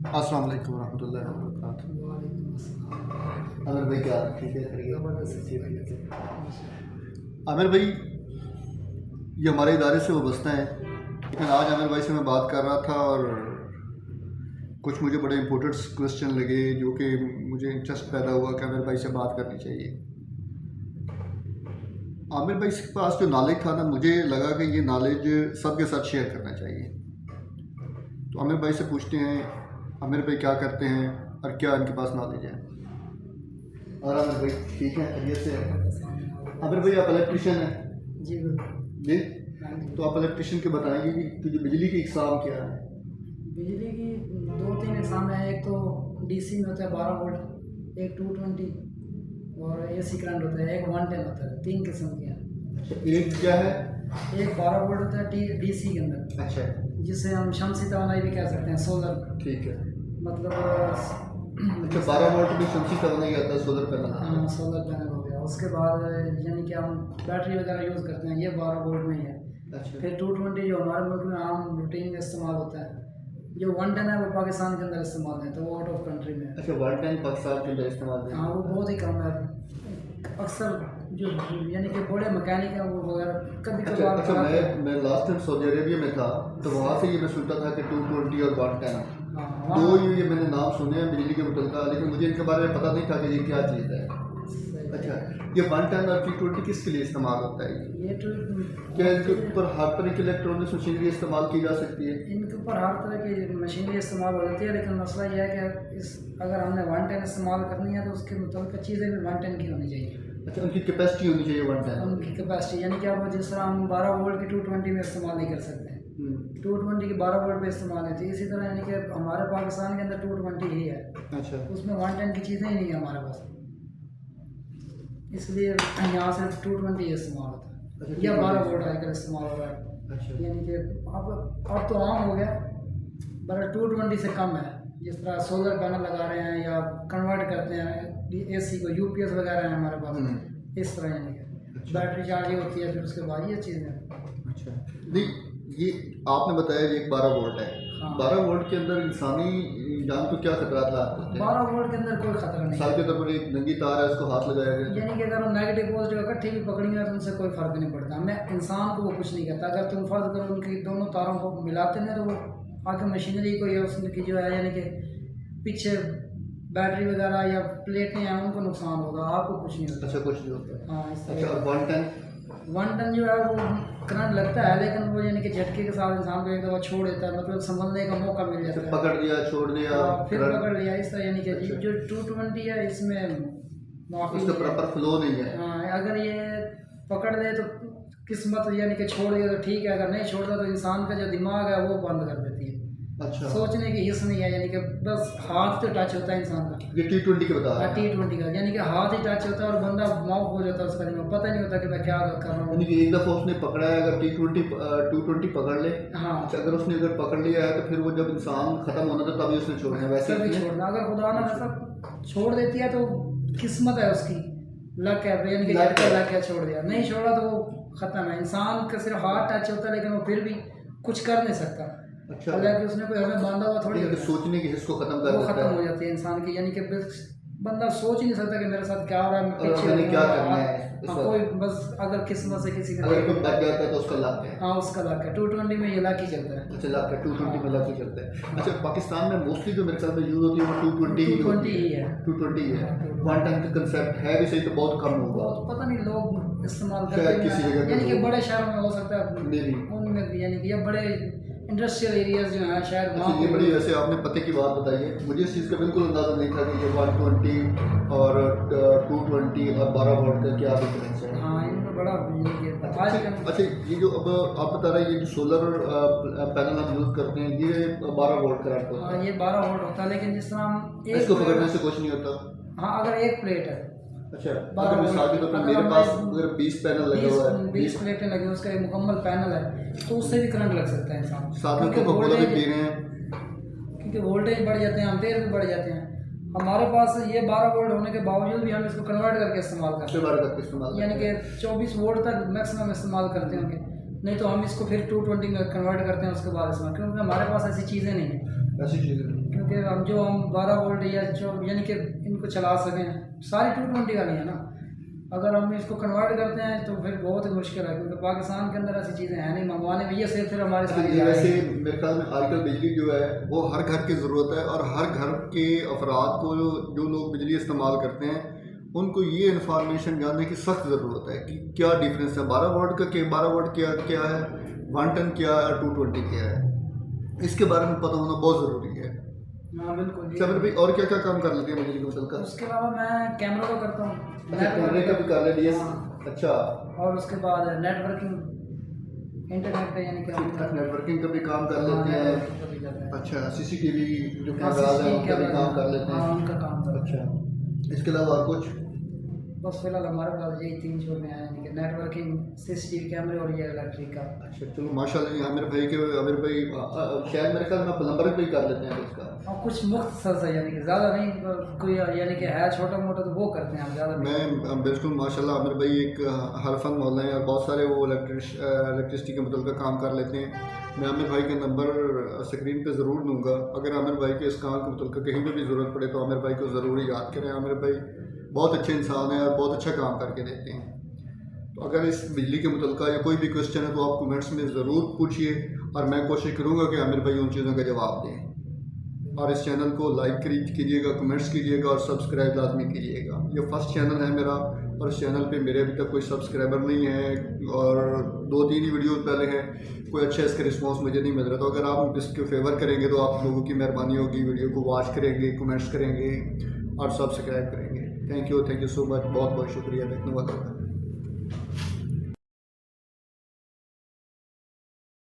अस्सलाम वालेकुम रहमतुल्लाहि व बरकातुहू। आमिर भाई क्या ठीक है? आमिर भाई ये हमारे इदारे से वाबस्ता है, लेकिन आज आमिर भाई से मैं बात कर रहा था और कुछ मुझे बड़े इम्पोर्टेंट क्वेश्चन लगे जो कि मुझे इंटरेस्ट पैदा हुआ कि आमिर भाई से बात करनी चाहिए। आमिर भाई के पास जो नॉलेज था ना, मुझे लगा कि ये नॉलेज सबके साथ शेयर करना चाहिए। तो आमिर भाई से पूछते हैं, आमिर भाई क्या करते हैं और क्या इनके पास नॉलेज है। और आमिर भाई ठीक है, खैरियत से है? आमिर भाई आप इलेक्ट्रिशियन हैं? जी जी, तो आप इलेक्ट्रिशियन के बताएंगे कि जो बिजली की इकसाम क्या है? बिजली की 2-3 इकसाम है। एक तो डीसी में होता है 12 वोल्ट, एक 220 और एसी करंट होता है, एक 110 होता है। 3 किस्म के हैं। अच्छा, एक क्या है? एक 12 वोल्ट होता है डीसी के अंदर, अच्छा जिसे हम शमसी तवानाई भी कह सकते हैं, सोलर। ठीक है। मतलब अच्छा, 12 वोल्ट में शमसी तवानाई आता है, सोलर पैनल। हाँ, सोलर पैनल हो गया। उसके बाद यानी कि हम बैटरी वगैरह यूज़ करते हैं, ये 12 वोल्ट में ही है। अच्छा फिर 220 जो हमारे मुल्क में आम रूटीन में इस्तेमाल होता है। जो 110 है वो पाकिस्तान के अंदर इस्तेमाल है, तो वो आउट ऑफ कंट्री में है। अच्छा, 110 पाकिस्तान के अंदर इस्तेमाल है। हाँ, वो बहुत ही कम है। अक्सर जो यानी कि बड़े मैकेनिक हैं वो वगैरह कभी अच्छा कभार अच्छा, मैं लास्ट टाइम सऊदी अरेबिया में था, तो वहाँ से ये मैं सुनता था कि 220 और 110 हाँ, दो ये मैंने नाम सुने हैं बिजली के मुतल्लिका, लेकिन मुझे इनके बारे में पता नहीं था कि ये क्या चीज़ है। अच्छा, ये 110 और 220 किसके लिए इस्तेमाल होता है? ये तो क्या इनके ऊपर हर तरह की इलेक्ट्रॉनिक्स मशीनरी इस्तेमाल की जा सकती है? इनके ऊपर हर तरह की मशीनरी इस्तेमाल हो जाती है, लेकिन मसला ये है कि अगर हमने 110 इस्तेमाल करनी है तो उसके मुताबिक चीज़ें भी 110 की होनी चाहिए। अच्छा, उनकी कैपेसिटी होनी चाहिए 110। उनकी कैपेसिटी यानी कि अब जिस तरह हम 12 वोल्ट की 220 में इस्तेमाल नहीं कर सकते, 220 की 12 वोल्ट पे इस्तेमाल है। तो इसी तरह यानी कि हमारे पाकिस्तान के अंदर 220 ही है, अच्छा उसमें 110 की चीज़ें ही नहीं है हमारे पास, इसलिए यहाँ सिर्फ 220 इस्तेमाल होता है। अच्छा, या 12 वोल्ट आजकल इस्तेमाल हो रहा है। अच्छा यानी कि अब तो आम हो गया, बट 220 से कम है। जिस तरह सोलर पैनल लगा रहे हैं या कन्वर्ट करते हैं एसी को, यूपीएस वगैरह है हमारे पास, इस तरह यानी कि बैटरी चार्जिंग होती है, फिर उसके बाद ये चीज़ें। अच्छा, नहीं ये आपने बताया ये एक 12 वोल्ट है। हाँ। 12 वोल्ट के अंदर इंसानी जान को क्या खतरात लाते हैं? 12 वोल्ट के अंदर कोई खतरा नहीं मिसाल है। के तौर पर एक नंगी तार है, उसको हाथ लगाया गया यानी कि अगर हम नेगेटिव पॉजिटिव इकट्ठी भी पकड़ेंगे तो उनसे कोई फर्क नहीं पड़ता। मैं इंसान को वो कुछ नहीं कहता। अगर तुम फर्ज करो उनकी दोनों तारों को मिलाते हैं तो वो आगे मशीनरी को या उसकी जो है यानी कि पीछे बैटरी वगैरह या प्लेटें हैं उनको नुकसान होगा, आपको कुछ नहीं होता। अच्छा, कुछ नहीं होता। हाँ, इस अच्छा, तरह और 110? 110 जो है वो करंट लगता है, लेकिन वो यानी कि झटके के साथ इंसान को एक दफ़ा छोड़ देता है, मतलब संभलने का मौका मिल जाता है। पकड़ दिया, छोड़ दिया, फिर करंट- पकड़ लिया, इस तरह यानी कि अच्छा। जो 220 है इसमें माफी उसका प्रॉपर फ्लो नहीं है। हाँ, अगर ये पकड़ ले तो किस्मत यानी कि छोड़ दिया तो ठीक है, अगर नहीं छोड़ता तो इंसान का जो दिमाग है वो बंद कर देती है। अच्छा, सोचने की हिस्स नहीं है, यानी कि बस हाथ तो टच होता है इंसान का। ये T20 के बता रहा है। T20 का यानी कि हाथ ही टच होता है और बंदा माउफ हो जाता है, उसका दिमाग पता नहीं होता कि मैं क्या कर रहा हूँ। यानी कि एक दफ़ा उसने पकड़ा है, अगर T20 पकड़ ले। हाँ, अच्छा, अगर उसने पकड़ लिया है तो फिर वो जब इंसान खत्म होना था तभी उसने छोड़ना है, वैसे तभी ही छोड़ना। अगर खुदा ना खास्ता छोड़ देती है तो किस्मत है उसकी, लक है, यानी कि लक है। लक है, छोड़ दिया। नहीं छोड़ा तो वो खत्म है। इंसान का सिर्फ हाथ टच होता है, लेकिन वो फिर भी कुछ कर नहीं सकता। अच्छा, हालांकि उसने कोई हमें बांधा हुआ थोड़ी लेकिन होता है। सोचने की हिस्स को खत्म कर वो देता खत्म है। हो जाती है इंसान की, यानी कि बंदा सोच ही नहीं सकता कि मेरे साथ क्या हो रहा है, मैं और पीछे मैंने हूँ, क्या करना है इस हाँ, वक्त। कोई बस अगर किस्मत से किसी अगर का कोई बच जाता है तो उसका लक है। हाँ, उसका लक है। 220 में ये लक ही चलता है। अच्छा, लक है, 220 में लक ही चलता है। अच्छा, पाकिस्तान में मोस्टली जो मेरे ख्याल में यूज़ होती है वो 220 ही 220 ही है। 220 है। हाँ, 220 110 का कंसेप्ट है भी सही तो बहुत कम होगा। बहुत पता नहीं लोग इस्तेमाल शायद करते किसी हैं, जगह पे यानी कि हो। बड़े शहरों में हो सकता है, Maybe। उनमें भी यानी कि ये बड़े इंडस्ट्रियल एरियाज जो हैं शायद अच्छा, वहाँ ये पे बड़ी वैसे आपने पते की बात बताई है, मुझे इस चीज़ का बिल्कुल अंदाज़ा नहीं था कि ये 120 और 220 और 12 वोल्ट का क्या डिफरेंस है। हाँ, इनमें बड़ा यानी कि आज अच्छा, अच्छा, ये जो अब आप बता रहे हैं ये जो सोलर पैनल हम यूज़ करते हैं ये 12 वोल्ट करंट होता हाँ, है। ये 12 वोल्ट होता है, लेकिन जिस तरह हम इसको पकड़ने से कुछ नहीं होता। हाँ, अगर एक प्लेट है, अच्छा, 12 अगर मिसाल के तौर पर अगर मेरे हमारे पास अगर 20 पैनल लगे हुआ है, 20 प्लेटें लगी, उसका एक मुकम्मल पैनल है, तो उससे भी करंट लग सकता है इंसान। साथ में क्योंकि कोका कोला भी पी रहे हैं। क्योंकि वोल्टेज बढ़ जाते हैं, एम्पेयर भी बढ़ जाते हैं। हमारे पास ये 12 वोल्ट होने के बावजूद भी हम इसको कन्वर्ट करके इस्तेमाल करते उसके बारे में इस्तेमाल हैं, यानी कि 24 वोल्ट तक मैक्सिमम इस्तेमाल करते होंगे। नहीं तो हम इसको फिर 220 में कन्वर्ट करते हैं उसके बाद इस्तेमाल, क्योंकि हमारे पास ऐसी चीज़ें नहीं हैं। ऐसी चीज़ें। क्योंकि हम 12 वोल्ट या जो यानी कि इनको चला सकें, सारी 220 वाली है ना, अगर हम इसको कन्वर्ट करते हैं तो फिर बहुत ही मुश्किल है, क्योंकि पाकिस्तान के अंदर ऐसी चीज़ें हैं नहीं, मंगवाने भैया से फिर हमारे साथ ये वैसे मेरे ख्याल में आजकल बिजली जो है वो हर घर की ज़रूरत है, और हर घर के अफराद को जो लोग बिजली इस्तेमाल करते हैं उनको ये इन्फॉर्मेशन जानने की सख्त ज़रूरत है कि क्या डिफरेंस है 12 वोल्ट का, 12 वोल्ट क्या है, 1 टन क्या है और 220 क्या है, इसके बारे में पता होना बहुत ज़रूरी है। हाँ बिल्कुल। समर भाई और क्या क्या काम कर लेते हैं बिजली को चलकर? उसके अलावा मैं कैमरा का करता हूँ, कैमरे का भी कर ले दिया। हाँ। अच्छा, और उसके बाद नेटवर्किंग, इंटरनेट पे यानी कि हम नेटवर्किंग का भी काम कर हाँ, लेते हैं। networking का भी कर रहे हैं। अच्छा, सीसीटीवी जो हाँ, कैमराज हैं CCTV उनका भी काम कर लेते हाँ, हैं। उनका काम कर रहे हैं। अच्छा, इसके अलावा और कुछ? बस फिलहाल हमारे पास यही 3 चीज़ें हैं, यानी कि नेटवर्किंग, सीसीटीवी कैमरे और ये इलेक्ट्रिक का। अच्छा चलो माशाल्लाह। आमिर भाई शायद मेरे ख्याल में प्लम्बर भी कर लेते हैं इसका। और कुछ मुख्तसर सा, यानी कि ज़्यादा नहीं, कोई यानी कि है छोटा मोटा तो वो करते हैं हम, ज़्यादा नहीं। मैं बिल्कुल माशाल्लाह आमिर भाई एक हरफन मौला हैं और बहुत सारे वो इलेक्ट्रिसिटी के मतलब का काम कर लेते हैं। मैं आमिर भाई का नंबर स्क्रीन पे ज़रूर दूंगा, अगर आमिर भाई के इस काम के मतलब कहीं पर भी ज़रूरत पड़े तो आमिर भाई को ज़रूर याद करें। आमिर भाई बहुत अच्छे इंसान हैं और बहुत अच्छा काम करके देते हैं। तो अगर इस बिजली के मुतल्लिक़ या कोई भी क्वेश्चन है तो आप कमेंट्स में ज़रूर पूछिए, और मैं कोशिश करूँगा कि आमिर भाई उन चीज़ों का जवाब दें। और इस चैनल को लाइक कीजिएगा, कमेंट्स कीजिएगा और सब्सक्राइब लाजमी कीजिएगा। ये फर्स्ट चैनल है मेरा, और इस चैनल पे मेरे अभी तक कोई सब्सक्राइबर नहीं है, और 2-3 ही वीडियो पहले हैं, कोई अच्छा इसका रिस्पॉन्स मुझे नहीं मिल रहा। तो अगर आप इसके फेवर करेंगे तो आप लोगों की मेहरबानी होगी, वीडियो को वॉच करेंगे, कमेंट्स करेंगे और सब्सक्राइब करेंगे। थैंक यू सो मच, बहुत बहुत शुक्रिया देखने वालों का।